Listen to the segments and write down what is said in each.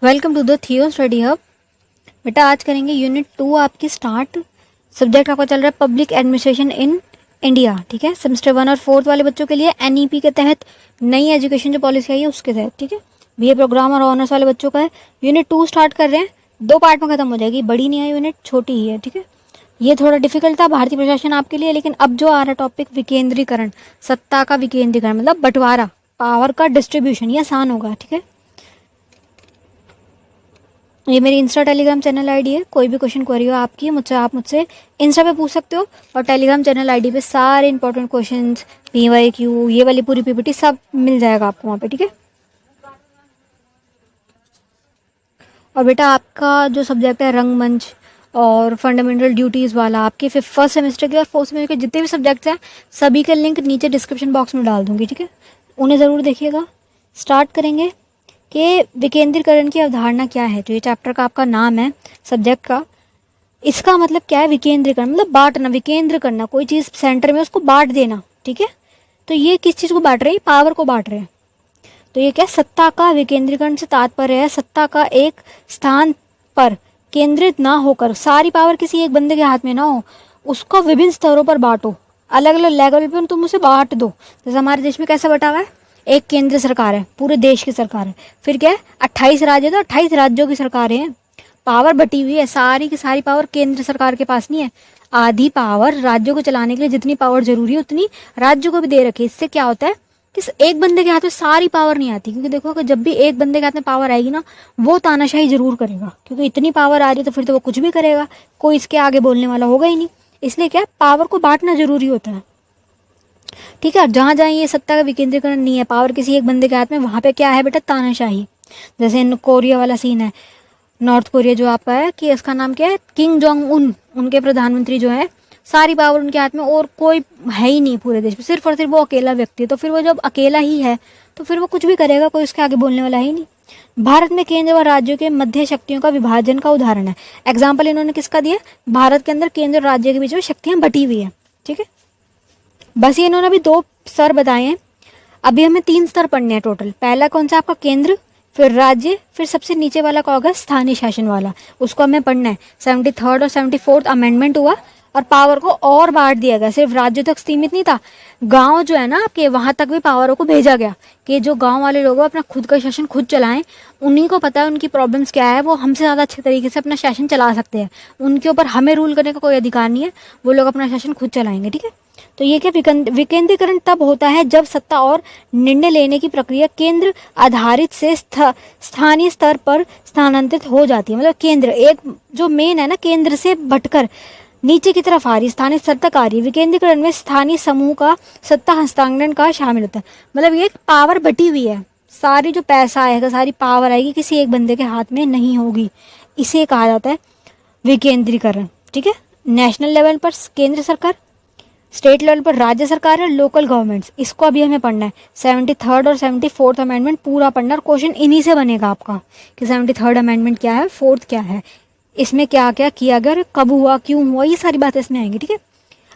Welcome to the थियो study hub. बेटा आज करेंगे यूनिट 2 आपकी स्टार्ट। सब्जेक्ट आपका चल रहा है पब्लिक एडमिनिस्ट्रेशन इन इंडिया। ठीक है, सेमेस्टर 1 और 4 वाले बच्चों के लिए एनईपी के तहत नई एजुकेशन जो पॉलिसी आई है उसके तहत। ठीक है, बीए प्रोग्राम और ऑनर्स वाले बच्चों का है। यूनिट 2 स्टार्ट कर रहे हैं, 2 पार्ट में खत्म हो जाएगी, बड़ी नहीं है यूनिट, छोटी ही है। ठीक है, ये थोड़ा डिफिकल्ट था भारतीय प्रशासन आपके लिए, लेकिन अब जो आ रहा टॉपिक विकेंद्रीकरण, सत्ता का विकेंद्रीकरण मतलब बंटवारा, पावर का डिस्ट्रीब्यूशन, ये आसान होगा। ठीक है, ये मेरी इंस्टा टेलीग्राम चैनल आईडी है। कोई भी क्वेश्चन क्वेरी हो आपकी मुझसे, आप मुझसे इंस्टा पे पूछ सकते हो, और टेलीग्राम चैनल आईडी पे सारे इंपॉर्टेंट क्वेश्चंस, पीवाईक्यू, ये वाली पूरी पीपीटी सब मिल जाएगा आपको वहाँ पे। ठीक है, और बेटा आपका जो सब्जेक्ट है रंगमंच और फंडामेंटल ड्यूटीज़ वाला, आपके फर्स्ट सेमेस्टर के और फोर्थ सेमेस्टर के जितने भी सब्जेक्ट्स हैं सभी के लिंक नीचे डिस्क्रिप्शन बॉक्स में डाल दूंगी। ठीक है, उन्हें ज़रूर देखिएगा। स्टार्ट करेंगे कि विकेंद्रीकरण की अवधारणा क्या है। जो ये चैप्टर का आपका नाम है सब्जेक्ट का, इसका मतलब क्या है? विकेंद्रीकरण मतलब बांटना, विकेंद्र करना, कोई चीज़ सेंटर में उसको बांट देना। ठीक है, तो ये किस चीज़ को बांट रहे हैं? पावर को बांट रहे हैं। तो ये क्या, सत्ता का विकेंद्रीकरण से तात्पर्य है सत्ता का एक स्थान पर केंद्रित ना होकर, सारी पावर किसी एक बंदे के हाथ में ना हो, उसको विभिन्न स्तरों पर बांटो, अलग अलग लेवल पर तुम उसे बांट दो। जैसे हमारे देश में कैसा बटा हुआ है, एक केंद्र सरकार है, पूरे देश की सरकार है, फिर क्या है 28 राज्य, तो 28 राज्यों की सरकारें हैं। पावर बटी हुई है, सारी की सारी पावर केंद्र सरकार के पास नहीं है। आधी पावर राज्यों को चलाने के लिए जितनी पावर जरूरी है उतनी राज्यों को भी दे रखी है। इससे क्या होता है कि एक बंदे के हाथ में सारी पावर नहीं आती, क्योंकि देखो कि जब भी एक बंदे के हाथ में पावर आएगी ना, वो तानाशाही जरूर करेगा, क्योंकि इतनी पावर आ रही है तो फिर तो वो कुछ भी करेगा, कोई इसके आगे बोलने वाला होगा ही नहीं। इसलिए क्या, पावर को बांटना जरूरी होता है। ठीक है, जहां जहां ये सत्ता का विकेंद्रीकरण नहीं है, पावर किसी एक बंदे के हाथ में, वहां पे क्या है बेटा, तानाशाही। जैसे कोरिया वाला सीन है, नॉर्थ कोरिया जो आपका है, कि उसका नाम क्या है, किंग जोंग उन, उनके प्रधानमंत्री जो है, सारी पावर उनके हाथ में और कोई है ही नहीं पूरे देश में, सिर्फ और सिर्फ वो अकेला व्यक्ति है। तो फिर वो जब अकेला ही है तो फिर वो कुछ भी करेगा, कोई उसके आगे बोलने वाला ही नहीं। भारत में केंद्र व राज्यों के मध्य शक्तियों का विभाजन का उदाहरण है। एग्जाम्पल इन्होंने किसका दिया? भारत के अंदर केंद्र और राज्य के बीच में शक्तियां बटी हुई है। ठीक है, बस ये इन्होंने अभी 2 स्तर बताए हैं, अभी हमें 3 स्तर पढ़ने हैं टोटल। पहला कौन सा आपका, केंद्र, फिर राज्य, फिर सबसे नीचे वाला कौन होगा, स्थानीय शासन वाला, उसको हमें पढ़ना है। 73rd और 74th अमेंडमेंट हुआ और पावर को और बांट दिया गया, सिर्फ राज्य तक सीमित नहीं था, गांव जो है ना आपके, वहां तक भी पावरों को भेजा गया कि जो गांव वाले लोग अपना खुद का शासन खुद चलाएं। उन्हीं को पता है उनकी प्रॉब्लम्स क्या है, वो हमसे ज़्यादा अच्छे तरीके से अपना शासन चला सकते हैं, उनके ऊपर हमें रूल करने का कोई अधिकार नहीं है, वो लोग अपना शासन खुद चलाएंगे। ठीक है, तो ये क्या, विकेंद्रीकरण तब होता है जब सत्ता और निर्णय लेने की प्रक्रिया केंद्र आधारित से स्थानीय स्तर पर स्थानांतरित हो जाती है। मतलब केंद्र एक जो मेन है ना, केंद्र से भटकर नीचे की तरफ आ रही, स्थानीय स्तर तक आ रही है। विकेंद्रीकरण में स्थानीय समूह का सत्ता हस्तांतरण का शामिल होता है। मतलब ये पावर बटी हुई है, सारी जो पैसा आएगा, सारी पावर आएगी किसी एक बंदे के हाथ में नहीं होगी, इसे कहा जाता है विकेंद्रीकरण। ठीक है, नेशनल लेवल पर केंद्र सरकार, स्टेट लेवल पर राज्य सरकार है, लोकल गवर्नमेंट्स, इसको अभी हमें पढ़ना है। 73rd और 74th अमेंडमेंट पूरा पढ़ना, और क्वेश्चन इन्हीं से बनेगा आपका कि 73rd अमेंडमेंट क्या है, 4th क्या है, इसमें क्या क्या किया गया, कब हुआ, क्यों हुआ, ये सारी बातें इसमें आएंगी। ठीक है,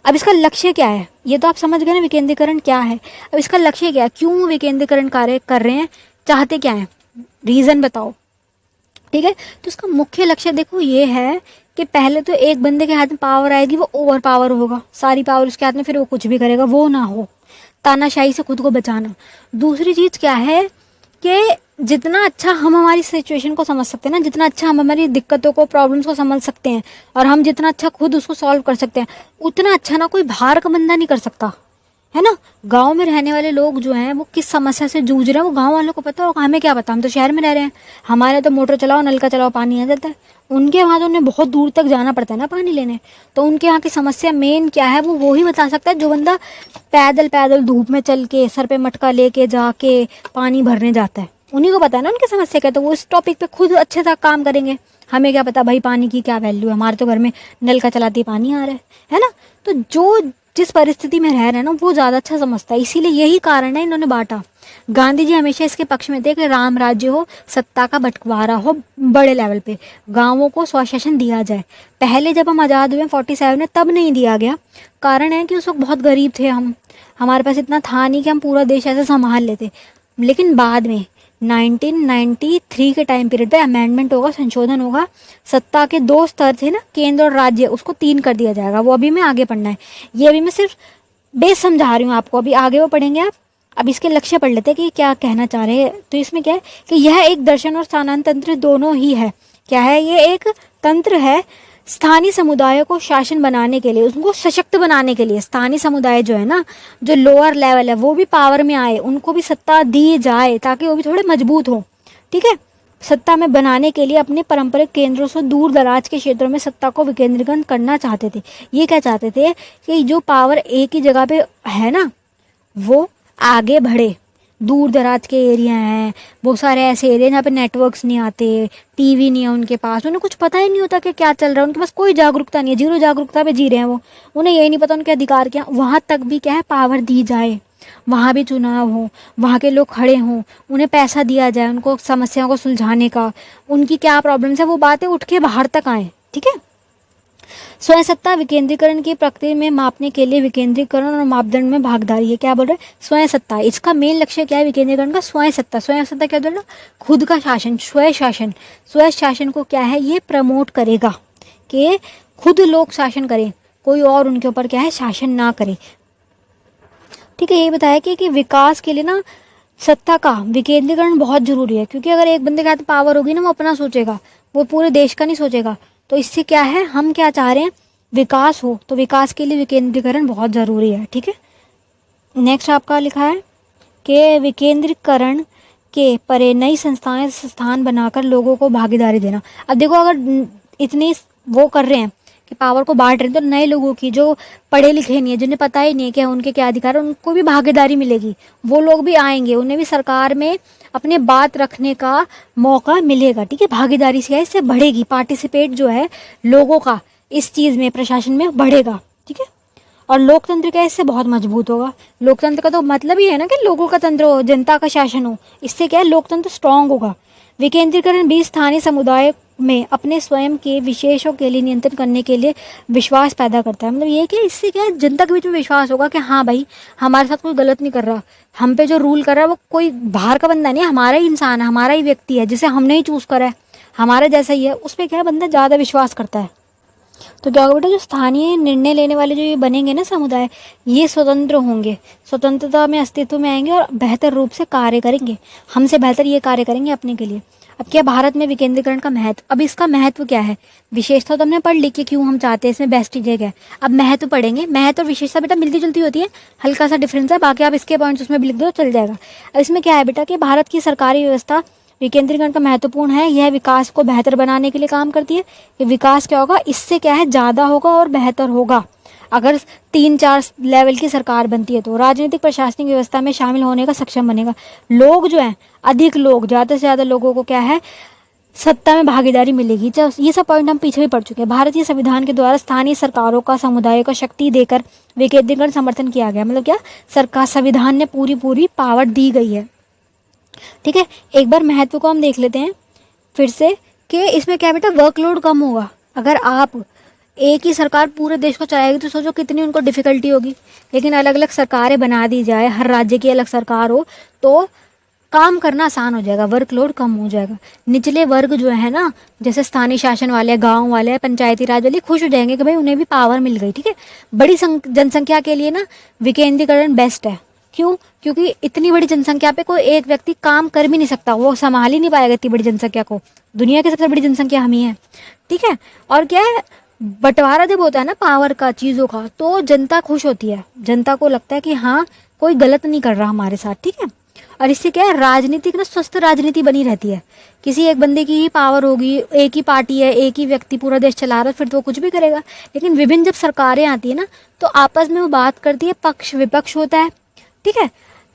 अब इसका लक्ष्य क्या है, ये तो आप समझ गए ना विकेंद्रीकरण क्या है। अब इसका लक्ष्य क्या है, क्यों विकेंद्रीकरण कार्य कर रहे हैं, चाहते क्या है, रीजन बताओ। ठीक है, तो इसका मुख्य लक्ष्य देखो ये है कि पहले तो एक बंदे के हाथ में पावर आएगी, वो ओवर पावर होगा, सारी पावर उसके हाथ में, फिर वो कुछ भी करेगा, वो ना हो, तानाशाही से खुद को बचाना। दूसरी चीज क्या है कि जितना अच्छा हम हमारी सिचुएशन को समझ सकते हैं ना, जितना अच्छा हम हमारी दिक्कतों को, प्रॉब्लम्स को समझ सकते हैं, और हम जितना अच्छा खुद उसको सॉल्व कर सकते हैं, उतना अच्छा ना कोई बाहर का बंदा नहीं कर सकता है ना। गांव में रहने वाले लोग जो हैं वो किस समस्या से जूझ रहे हैं वो गांव वालों को पता होगा, हमें क्या पता, हम तो शहर में रह रहे हैं, हमारे तो मोटर चलाओ, नल का चलाओ, पानी आ जाता है। उनके वहाँ तो उन्हें बहुत दूर तक जाना पड़ता है ना पानी लेने, तो उनके यहाँ की समस्या मेन क्या है वो ही बता सकता है जो बंदा पैदल पैदल धूप में चल के सर पे मटका लेके जाके पानी भरने जाता है, उन्हीं को पता है ना उनकी समस्या क्या, तो वो इस टॉपिक पे खुद अच्छे से काम करेंगे। हमें क्या पता भाई पानी की क्या वैल्यू है, हमारे तो घर में नल का चलाते पानी आ रहा है ना। तो जो जिस परिस्थिति में रह रहे हैं ना वो ज़्यादा अच्छा समझता है, इसीलिए यही कारण है इन्होंने बांटा। गांधी जी हमेशा इसके पक्ष में थे कि राम राज्य हो, सत्ता का बंटवारा हो बड़े लेवल पे, गांवों को स्वशासन दिया जाए। पहले जब हम आज़ाद हुए 47 में तब नहीं दिया गया, कारण है कि उस वक्त बहुत गरीब थे हम, हमारे पास इतना था नहीं कि हम पूरा देश ऐसे संभाल लेते। लेकिन बाद में 1993 के टाइम पीरियड पे अमेंडमेंट होगा, संशोधन होगा। सत्ता के 2 स्तर थे ना, केंद्र और राज्य, उसको 3 कर दिया जाएगा। वो अभी मैं आगे पढ़ना है, ये अभी मैं सिर्फ बेस समझा रही हूँ आपको, अभी आगे वो पढ़ेंगे आप। अब इसके लक्ष्य पढ़ लेते हैं कि क्या कहना चाह रहे हैं। तो इसमें क्या है कि यह एक दर्शन और स्थानांतंत्र दोनों ही है। क्या है? ये एक तंत्र है स्थानीय समुदायों को शासन बनाने के लिए, उनको सशक्त बनाने के लिए। स्थानीय समुदाय जो है ना, जो लोअर लेवल है, वो भी पावर में आए, उनको भी सत्ता दी जाए ताकि वो भी थोड़े मजबूत हो। ठीक है, सत्ता में बनाने के लिए अपने पारंपरिक केंद्रों से दूर दराज के क्षेत्रों में सत्ता को विकेंद्रीकरण करना चाहते थे। ये क्या चाहते थे कि जो पावर एक ही जगह पे है ना, वो आगे बढ़े। दूर दराज के एरिया हैं, बहुत सारे ऐसे एरिया जहाँ पे नेटवर्क्स नहीं आते, टीवी नहीं है उनके पास, उन्हें कुछ पता ही नहीं होता कि क्या चल रहा है, उनके पास कोई जागरूकता नहीं है, जीरो जागरूकता पे जी रहे हैं वो, उन्हें यही नहीं पता उनके अधिकार क्या। वहाँ तक भी क्या है, पावर दी जाए, वहाँ भी चुनाव हो, वहाँ के लोग खड़े हों, उन्हें पैसा दिया जाए, उनको समस्याओं को सुलझाने का, उनकी क्या प्रॉब्लम्स है वो बातें उठ के बाहर तक आए। ठीक है, स्वयं सत्ता विकेंद्रीकरण की प्रक्रिया में मापने के लिए विकेंद्रीकरण और मापदंड में भागीदारी है। क्या बोल रहे हैं? स्वयं सत्ता, इसका मेन लक्ष्य क्या है विकेंद्रीकरण का? स्वयं सत्ता। स्वयं सत्ता क्या बोल रहा? खुद का शासन, स्वयं शासन। स्वयं शासन को क्या है, ये प्रमोट करेगा कि खुद लोग शासन करें, कोई और उनके ऊपर क्या है, शासन ना करे। ठीक है, ये बताया कि विकास के लिए ना सत्ता का विकेंद्रीकरण बहुत जरूरी है, क्योंकि अगर एक बंदे के हाथ पावर होगी ना, वो अपना सोचेगा, वो पूरे देश का नहीं सोचेगा। तो इससे क्या है, हम क्या चाह रहे हैं, विकास हो, तो विकास के लिए विकेंद्रीकरण बहुत ज़रूरी है। ठीक है, नेक्स्ट आपका लिखा है कि विकेंद्रीकरण के परे नई संस्थाएं स्थान बनाकर लोगों को भागीदारी देना। अब देखो, अगर इतनी वो कर रहे हैं कि पावर को बांट रहे हैं, तो नए लोगों की जो पढ़े लिखे नहीं है, जिन्हें पता ही नहीं है कि उनके क्या अधिकार है, उनको भी भागीदारी मिलेगी, वो लोग भी आएंगे, उन्हें भी सरकार में अपने बात रखने का मौका मिलेगा। ठीक है, भागीदारी से इससे बढ़ेगी, पार्टिसिपेट जो है लोगों का इस चीज़ में, प्रशासन में बढ़ेगा। ठीक है, और लोकतंत्र का इससे बहुत मजबूत होगा। लोकतंत्र का तो मतलब ही है ना कि लोगों का तंत्र हो, जनता का शासन हो, इससे क्या है, लोकतंत्र स्ट्रांग होगा। विकेंद्रीकरण भी स्थानीय समुदाय में अपने स्वयं के विशेषों के लिए नियंत्रण करने के लिए विश्वास पैदा करता है। मतलब ये कि इससे क्या है, जनता के बीच में विश्वास होगा कि हाँ भाई, हमारे साथ कोई गलत नहीं कर रहा, हम पे जो रूल कर रहा है वो कोई बाहर का बंदा नहीं है, हमारा ही इंसान है, हमारा ही व्यक्ति है, जिसे हमने ही चूज करा है, हमारे जैसा ही है, उस पर क्या है, बंदा ज़्यादा विश्वास करता है। तो क्या होगा बेटा, जो स्थानीय निर्णय लेने वाले जो ये बनेंगे ना समुदाय, ये स्वतंत्र होंगे, स्वतंत्रता में अस्तित्व में आएंगे और बेहतर रूप से कार्य करेंगे, हमसे बेहतर ये कार्य करेंगे अपने के लिए। अब क्या भारत में विकेंद्रीकरण का महत्व, अब इसका महत्व क्या है, विशेषता तो हमने पढ़ ली कि क्यों हम चाहते हैं, इसमें बेस्ट चीज़ें क्या है। अब महत्व पढ़ेंगे। महत्व और विशेषता बेटा मिलती जुलती होती है, हल्का सा डिफरेंस है, बाकी आप इसके पॉइंट्स उसमें भी लिख दो, चल जाएगा। अब इसमें क्या है बेटा कि भारत की सरकारी व्यवस्था विकेंद्रीकरण का महत्वपूर्ण है, यह विकास को बेहतर बनाने के लिए काम करती है। ये विकास क्या होगा, इससे क्या है, ज़्यादा होगा और बेहतर होगा अगर 3-4 लेवल की सरकार बनती है। तो राजनीतिक प्रशासनिक व्यवस्था में शामिल होने का सक्षम बनेगा। लोग जो हैं, अधिक लोग, ज़्यादा से ज़्यादा लोगों को क्या है, सत्ता में भागीदारी मिलेगी। ये सब पॉइंट हम पीछे भी पढ़ चुके हैं। भारतीय संविधान के द्वारा स्थानीय सरकारों का समुदाय को शक्ति देकर विकेंद्रीकरण समर्थन किया गया। मतलब क्या, सरकार, संविधान ने पूरी पावर दी गई है। ठीक है, एक बार महत्व को हम देख लेते हैं फिर से कि इसमें क्या बेटा, वर्कलोड कम होगा। अगर आप एक ही सरकार पूरे देश को चलाएगी तो सोचो कितनी उनको डिफिकल्टी होगी। लेकिन अलग अलग सरकारें बना दी जाए, हर राज्य की अलग सरकार हो, तो काम करना आसान हो जाएगा, वर्कलोड कम हो जाएगा। निचले वर्ग जो है ना, जैसे स्थानीय शासन वाले, गांव वाले, पंचायती राज वाले, खुश हो जाएंगे कि भाई उन्हें भी पावर मिल गई। ठीक है, बड़ी जनसंख्या के लिए ना विकेंद्रीकरण बेस्ट है। क्यों? क्योंकि इतनी बड़ी जनसंख्या पे कोई एक व्यक्ति काम कर भी नहीं सकता, वो संभाल ही नहीं पाएगा इतनी बड़ी जनसंख्या को। दुनिया की सबसे बड़ी जनसंख्या हम ही है। ठीक है, और क्या है, बंटवारा जब होता है ना पावर का, चीज़ों का, तो जनता खुश होती है, जनता को लगता है कि हाँ कोई गलत नहीं कर रहा हमारे साथ। ठीक है, और इससे क्या है, राजनीतिक ना स्वस्थ राजनीति बनी रहती है। किसी एक बंदे की ही पावर होगी, एक ही पार्टी है, एक ही व्यक्ति पूरा देश चला रहा है, फिर तो वो कुछ भी करेगा। लेकिन विभिन्न जब सरकारें आती है ना, तो आपस में वो बात करती है, पक्ष विपक्ष होता है। ठीक है,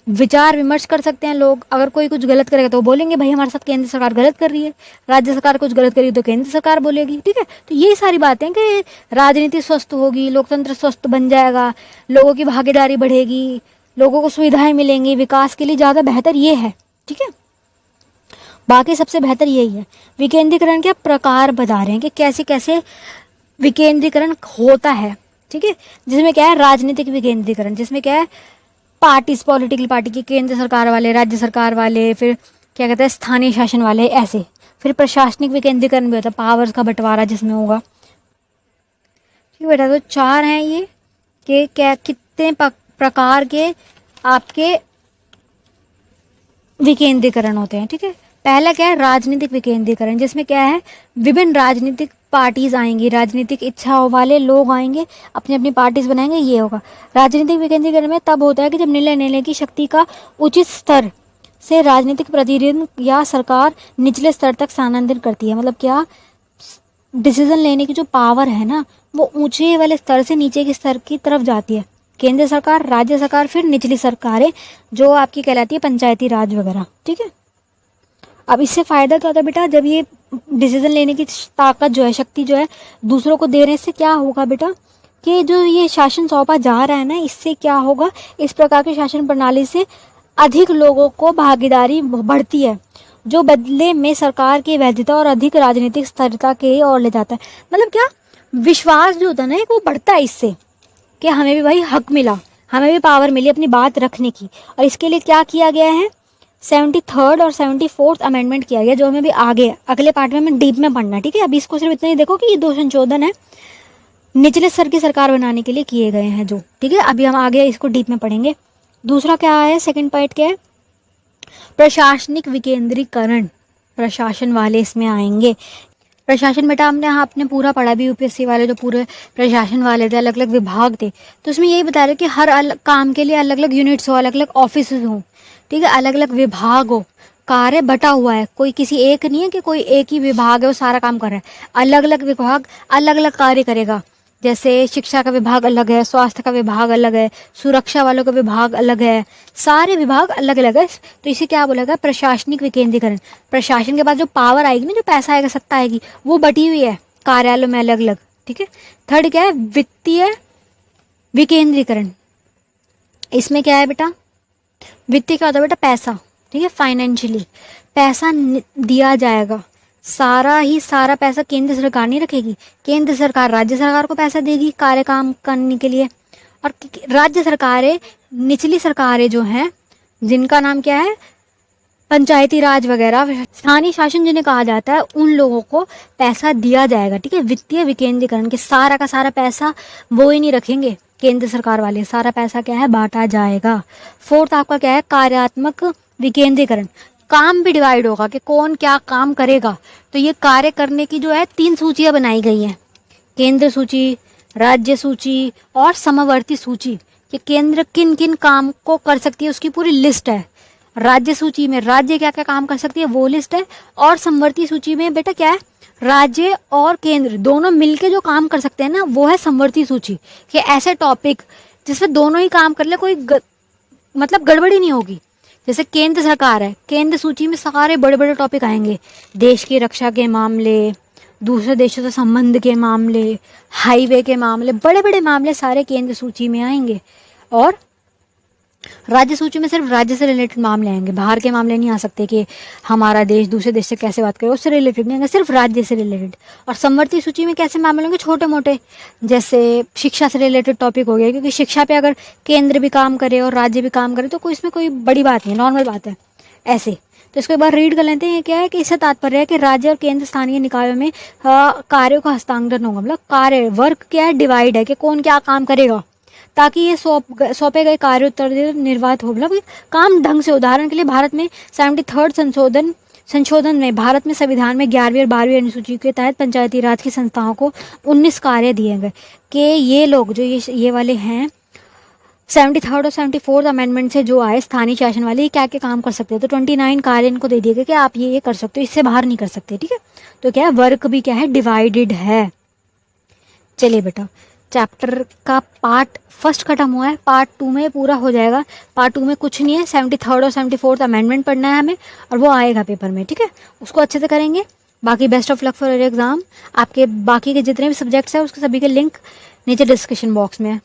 विचार विमर्श कर सकते हैं लोग। अगर कोई कुछ गलत करेगा तो वो बोलेंगे भाई हमारे साथ केंद्र सरकार गलत कर रही है, राज्य सरकार कुछ गलत करेगी तो केंद्र सरकार बोलेगी। ठीक है, तो यही सारी बातें कि राजनीति स्वस्थ होगी, लोकतंत्र स्वस्थ बन जाएगा, लोगों की भागीदारी बढ़ेगी, लोगों को सुविधाएं मिलेंगी, विकास के लिए ज़्यादा बेहतर ये है। ठीक है, बाकी सबसे बेहतर यही है। विकेंद्रीकरण के प्रकार बता रहे हैं कि कैसे कैसे विकेंद्रीकरण होता है। ठीक है, जिसमें क्या है, राजनीतिक विकेंद्रीकरण, जिसमें क्या है, पार्टीज, पॉलिटिकल पार्टी की, केंद्र सरकार वाले, राज्य सरकार वाले, फिर क्या कहते हैं स्थानीय शासन वाले, ऐसे। फिर प्रशासनिक विकेंद्रीकरण भी होता है, पावर्स का बंटवारा जिसमें होगा। ठीक है बेटा, तो 4 हैं ये कि क्या कितने प्रकार के आपके विकेंद्रीकरण होते हैं। ठीक है, पहला क्या है, राजनीतिक विकेंद्रीकरण, जिसमें क्या है विभिन्न राजनीतिक पार्टीज आएंगी, राजनीतिक इच्छाओं वाले लोग आएंगे, अपनी अपनी पार्टीज बनाएंगे, ये होगा। राजनीतिक विकेंद्रीकरण में तब होता है कि जब निर्णय लेने की शक्ति का उचित स्तर से राजनीतिक प्रतिनिधि या सरकार निचले स्तर तक स्थानांतरित करती है। मतलब क्या, डिसीजन लेने की जो पावर है ना, वो ऊंचे वाले स्तर से नीचे के स्तर की तरफ जाती है। केंद्र सरकार, राज्य सरकार, फिर निचली सरकारें जो आपकी कहलाती है पंचायती राज वगैरह। ठीक है, अब इससे फायदा क्या होता है बेटा, जब ये डिसीजन लेने की ताकत जो है, शक्ति जो है दूसरों को दे रहे, इससे क्या होगा बेटा कि जो ये शासन सौंपा जा रहा है ना, इससे क्या होगा, इस प्रकार की शासन प्रणाली से अधिक लोगों को भागीदारी बढ़ती है, जो बदले में सरकार की वैधता और अधिक राजनीतिक स्थिरता के ओर ले जाता है। मतलब क्या, विश्वास जो होता है ना वो बढ़ता है इससे, कि हमें भी भाई हक मिला, हमें भी पावर मिली अपनी बात रखने की। और इसके लिए क्या किया गया है, 73rd और 74th अमेंडमेंट किया गया, जो हमें भी आगे अगले पार्ट में हमें डीप में पढ़ना है। ठीक है, अभी इसको सिर्फ इतना ही देखो कि ये 2 संशोधन है निचले स्तर की सरकार बनाने के लिए किए गए हैं जो। ठीक है, अभी हम आगे इसको डीप में पढ़ेंगे। दूसरा क्या है, सेकंड पॉइंट क्या है, प्रशासनिक विकेंद्रीकरण, प्रशासन वाले इसमें आएंगे। प्रशासन बेटा हमने आपने पूरा पढ़ा भी, यूपीएससी वाले जो पूरे प्रशासन वाले थे, अलग अलग विभाग थे, तो उसमें यही बता रहे कि हर अलग काम के लिए अलग अलग यूनिट्स हो, अलग अलग ऑफिस हो। ठीक है, अलग अलग विभाग हो, कार्य बटा हुआ है, कोई किसी एक नहीं है कि कोई एक ही विभाग है वो सारा काम कर रहा है। अलग अलग विभाग अलग अलग कार्य करेगा। जैसे शिक्षा का विभाग अलग है, स्वास्थ्य का विभाग अलग है, सुरक्षा वालों का विभाग अलग है, सारे विभाग अलग अलग है। तो इसे क्या बोलेगा, प्रशासनिक विकेंद्रीकरण। प्रशासन के बाद जो पावर आएगी ना, जो पैसा आएगा, सत्ता आएगी, वो बटी हुई है कार्यालयों में अलग अलग। ठीक है, थर्ड क्या है, वित्तीय विकेंद्रीकरण। इसमें क्या है बेटा, वित्तीय क्या होता है बेटा, पैसा। ठीक है, फाइनेंशियली पैसा दिया जाएगा, सारा ही सारा पैसा केंद्र सरकार नहीं रखेगी, केंद्र सरकार राज्य सरकार को पैसा देगी कार्य काम करने के लिए। और राज्य सरकारें, निचली सरकारें जो हैं, जिनका नाम क्या है, पंचायती राज वगैरह, स्थानीय शासन जिन्हें कहा जाता है, उन लोगों को पैसा दिया जाएगा। ठीक है, वित्तीय विकेंद्रीकरण के सारा का सारा पैसा वो ही नहीं रखेंगे केंद्र सरकार वाले, सारा पैसा क्या है बांटा जाएगा। फोर्थ आपका क्या है, कार्यात्मक विकेंद्रीकरण। काम भी डिवाइड होगा कि कौन क्या काम करेगा। तो ये कार्य करने की जो है 3 सूचियां बनाई गई हैं, केंद्र सूची, राज्य सूची और समवर्ती सूची, कि केंद्र किन किन काम को कर सकती है उसकी पूरी लिस्ट है। राज्य सूची में राज्य क्या क्या काम कर सकती है वो लिस्ट है, और समवर्ती सूची में बेटा क्या है, राज्य और केंद्र दोनों मिलके जो काम कर सकते हैं ना, वो है समवर्ती सूची। कि ऐसे टॉपिक जिसमें दोनों ही काम कर ले, कोई मतलब गड़बड़ी नहीं होगी। जैसे केंद्र सरकार है, केंद्र सूची में सारे बड़े बड़े टॉपिक आएंगे, देश की रक्षा के मामले, दूसरे देशों से संबंध के मामले, हाईवे के मामले, बड़े बड़े मामले सारे केंद्र सूची में आएंगे। और राज्य सूची में सिर्फ राज्य से रिलेटेड मामले आएंगे, बाहर के मामले नहीं आ सकते कि हमारा देश दूसरे देश से कैसे बात करे, उससे रिलेटेड नहीं आएंगे, सिर्फ राज्य से रिलेटेड। और समवर्ती सूची में कैसे मामले होंगे, छोटे मोटे, जैसे शिक्षा से रिलेटेड टॉपिक हो गया, क्योंकि शिक्षा पे अगर केंद्र भी काम करे और राज्य भी काम करे तो कोई इसमें कोई बड़ी बात नहीं, नॉर्मल बात है ऐसे। तो इसको एक बार रीड कर लेते हैं। क्या है कि इससे तात्पर्य है कि राज्य और केंद्र स्थानीय निकायों में कार्यों का हस्तांतरण होगा। मतलब कार्य, वर्क क्या है, डिवाइड है कि कौन क्या काम करेगा, ताकि ये सौंपे गए कार्य उत्तर निर्वात हो, मतलब काम ढंग से। उदाहरण के लिए भारत में 73rd संशोधन में भारत में संविधान में 11वीं और 12वीं अनुसूची के तहत पंचायती राज की संस्थाओं को 19 कार्य दिए गए कि ये लोग जो ये वाले हैं 73rd और 74th अमेंडमेंट से जो आए स्थानीय शासन वाले, ये क्या क्या काम कर सकते हैं। तो 29 कार्य इनको दे दिए गए कि आप ये कर सकते हो, इससे बाहर नहीं कर सकते। ठीक है, तो क्या है, वर्क भी क्या है, डिवाइडेड है। चलिए बेटा, चैप्टर का पार्ट 1 खत्म हुआ है, पार्ट 2 में पूरा हो जाएगा। पार्ट 2 में कुछ नहीं है, 73rd और 74th अमेंडमेंट पढ़ना है हमें, और वो आएगा पेपर में। ठीक है, उसको अच्छे से करेंगे। बाकी best of luck for your exam. आपके बाकी के जितने भी सब्जेक्ट्स हैं उसके सभी के लिंक नीचे डिस्क्रिप्शन बॉक्स में है।